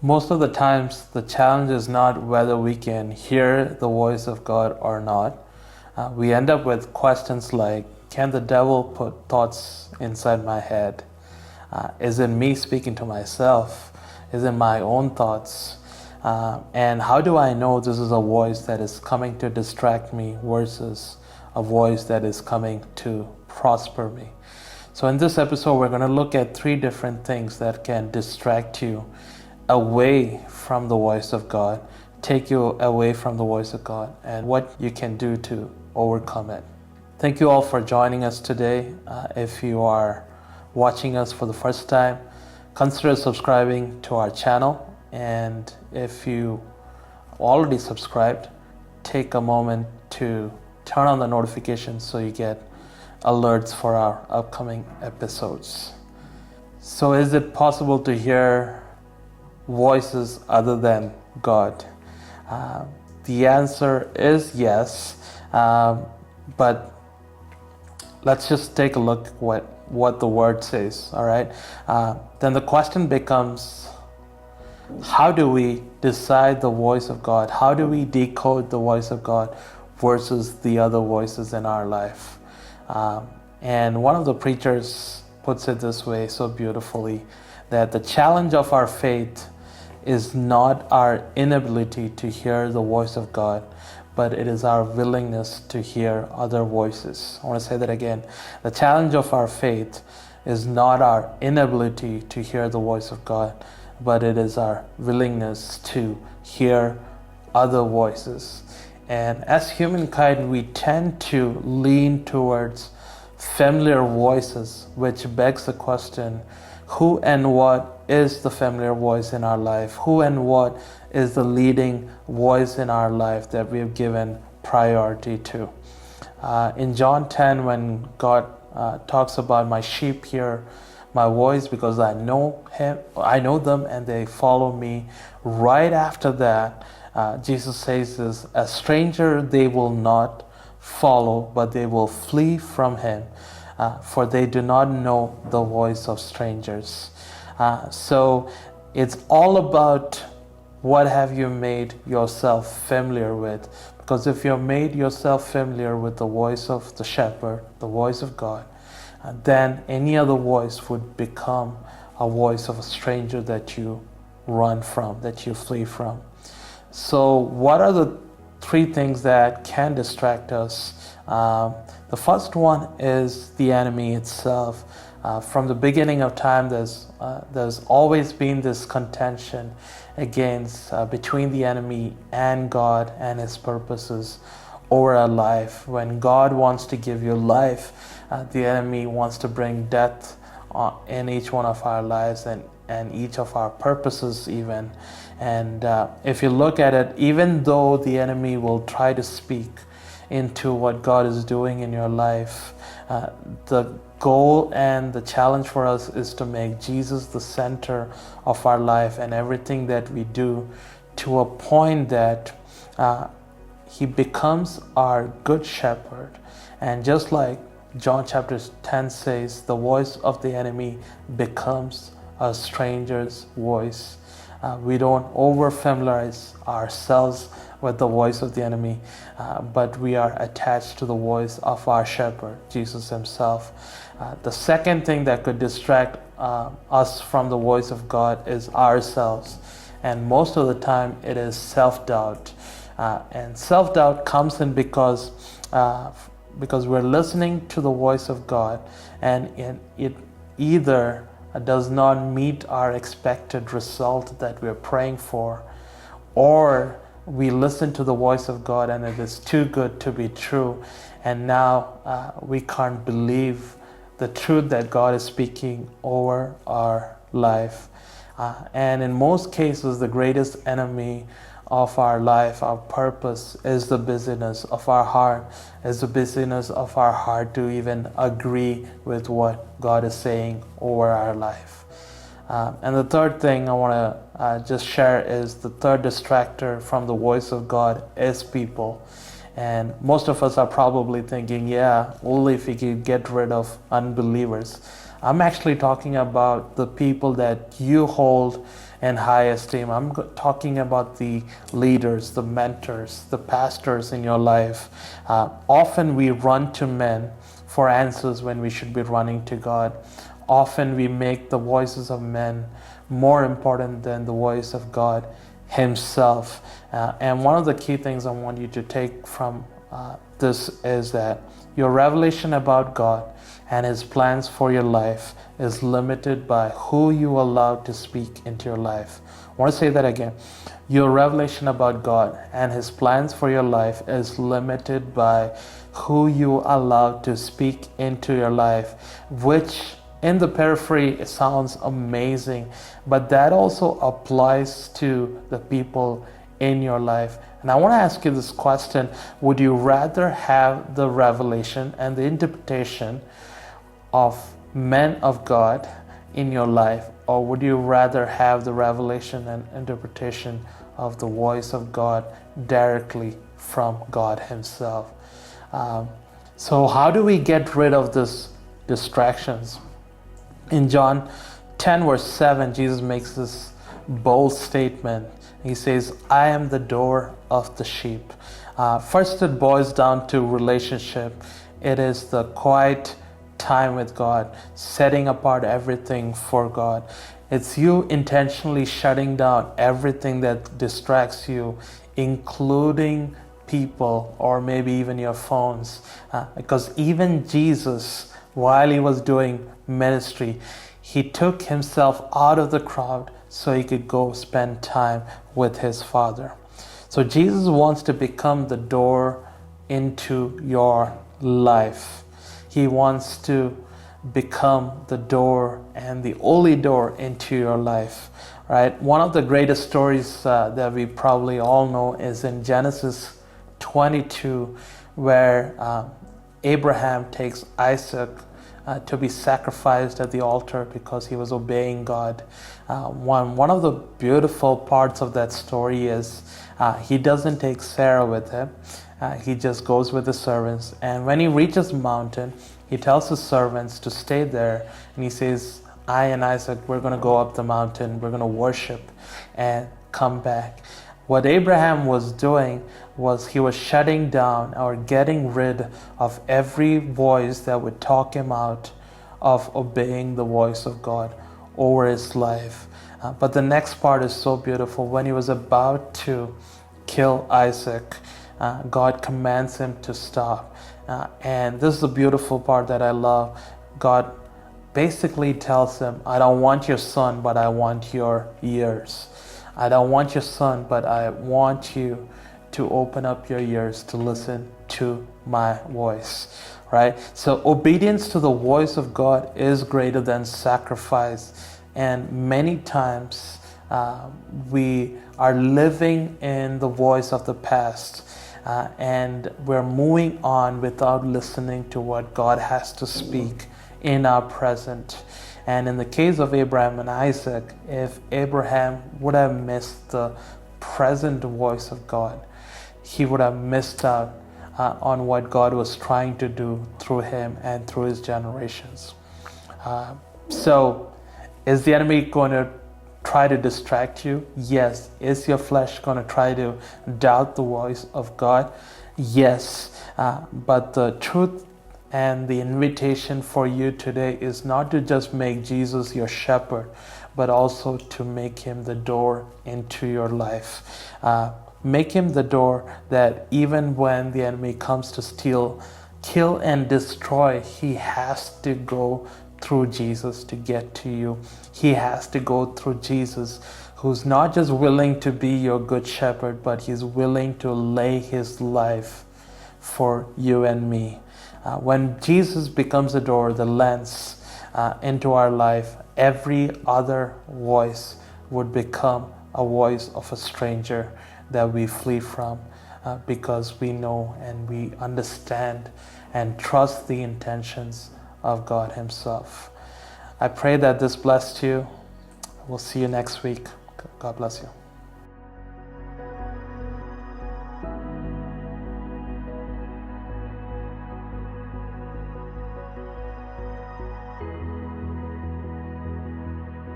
Most of the times, the challenge is not whether we can hear the voice of God or not. We end up with questions like, can the devil put thoughts inside my head? Is it me speaking to myself? Is it my own thoughts? And how do I know this is a voice that is coming to distract me versus a voice that is coming to prosper me? So in this episode, we're going to look at 3 different things that can distract you away from the voice of God, take you away from the voice of God, and what you can do to overcome it. Thank you all for joining us today. If you are watching us for the first time, consider subscribing to our channel. And if you already subscribed, take a moment to turn on the notifications so you get alerts for our upcoming episodes. So is it possible to hear voices other than God? The answer is yes, but let's just take a look at what the word says, all right? Then the question becomes, how do we decide the voice of God? How do we decode the voice of God versus the other voices in our life? And one of the preachers puts it this way so beautifully, that the challenge of our faith is not our inability to hear the voice of God, but it is our willingness to hear other voices. I want to say that again. The challenge of our faith is not our inability to hear the voice of God, but it is our willingness to hear other voices. And as humankind, we tend to lean towards familiar voices, which begs the question, who and what is the familiar voice in our life? Who and what is the leading voice in our life that we have given priority to? In John 10, when God talks about, my sheep hear my voice because I know them and they follow me. Right after that, Jesus says this, a stranger they will not follow, but they will flee from him, for they do not know the voice of strangers. So it's all about what have you made yourself familiar with. Because if you've made yourself familiar with the voice of the shepherd, the voice of God, then any other voice would become a voice of a stranger that you run from, that you flee from. So what are the 3 things that can distract us? The first one is the enemy itself. From the beginning of time, there's always been this contention between the enemy and God and his purposes over our life. When God wants to give you life, the enemy wants to bring death in each one of our lives and each of our purposes even. And if you look at it, even though the enemy will try to speak into what God is doing in your life, the goal and the challenge for us is to make Jesus the center of our life and everything that we do, to a point that he becomes our good shepherd. And just like John chapter 10 says, the voice of the enemy becomes a stranger's voice. We don't over-familiarize ourselves with the voice of the enemy, but we are attached to the voice of our shepherd, Jesus himself. The second thing that could distract us from the voice of God is ourselves. And most of the time it is self-doubt. And self-doubt comes in because we're listening to the voice of God and it either does not meet our expected result that we're praying for, or we listen to the voice of God and it is too good to be true, and now we can't believe the truth that God is speaking over our life. And in most cases, the greatest enemy of our life, our purpose, is the busyness of our heart, to even agree with what God is saying over our life. And the third thing I want to just share is the third distractor from the voice of God is people. And most of us are probably thinking, yeah, only if we could get rid of unbelievers. I'm actually talking about the people that you hold in high esteem. I'm talking about the leaders, the mentors, the pastors in your life. Often we run to men for answers when we should be running to God. Often we make the voices of men more important than the voice of God Himself. And one of the key things I want you to take from this is that your revelation about God and His plans for your life is limited by who you allow to speak into your life. I want to say that again. Your revelation about God and His plans for your life is limited by who you allow to speak into your life, which in the periphery it sounds amazing, but that also applies to the people in your life. And I want to ask you this question: would you rather have the revelation and the interpretation of men of God in your life, or would you rather have the revelation and interpretation of the voice of God directly from God Himself? So how do we get rid of these distractions? In John 10 verse 7, Jesus makes this bold statement. He says, I am the door of the sheep. First, it boils down to relationship. It is the quiet time with God, setting apart everything for God. It's you intentionally shutting down everything that distracts you, including people or maybe even your phones. Because even Jesus, while He was doing ministry, He took Himself out of the crowd so He could go spend time with His Father. So Jesus wants to become the door into your life. He wants to become the door and the only door into your life, right? One of the greatest stories that we probably all know is in Genesis 22, where Abraham takes Isaac to be sacrificed at the altar because he was obeying God. One of the beautiful parts of that story is he doesn't take Sarah with him. He just goes with the servants. And when he reaches the mountain, he tells his servants to stay there. And he says, I and Isaac, we're going to go up the mountain. We're going to worship and come back. What Abraham was doing was he was shutting down or getting rid of every voice that would talk him out of obeying the voice of God over his life. But the next part is so beautiful. When he was about to kill Isaac, God commands him to stop. And this is the beautiful part that I love. God basically tells him, I don't want your son, but I want your ears. I don't want your son, but I want you to open up your ears to listen to my voice, right? So obedience to the voice of God is greater than sacrifice. And many times we are living in the voice of the past, and we're moving on without listening to what God has to speak in our present. And in the case of Abraham and Isaac, if Abraham would have missed the present voice of God, he would have missed out on what God was trying to do through him and through his generations. So, is the enemy going to try to distract you? Yes. Is your flesh going to try to doubt the voice of God? Yes. But the truth and the invitation for you today is not to just make Jesus your shepherd, but also to make him the door into your life. Make him the door that even when the enemy comes to steal, kill, and destroy, he has to go through Jesus to get to you. He has to go through Jesus, who's not just willing to be your good shepherd, but he's willing to lay his life for you and me. When Jesus becomes the door, the lens into our life, every other voice would become a voice of a stranger that we flee from, because we know and we understand and trust the intentions of God himself. I pray that this blessed you. We'll see you next week. God bless you.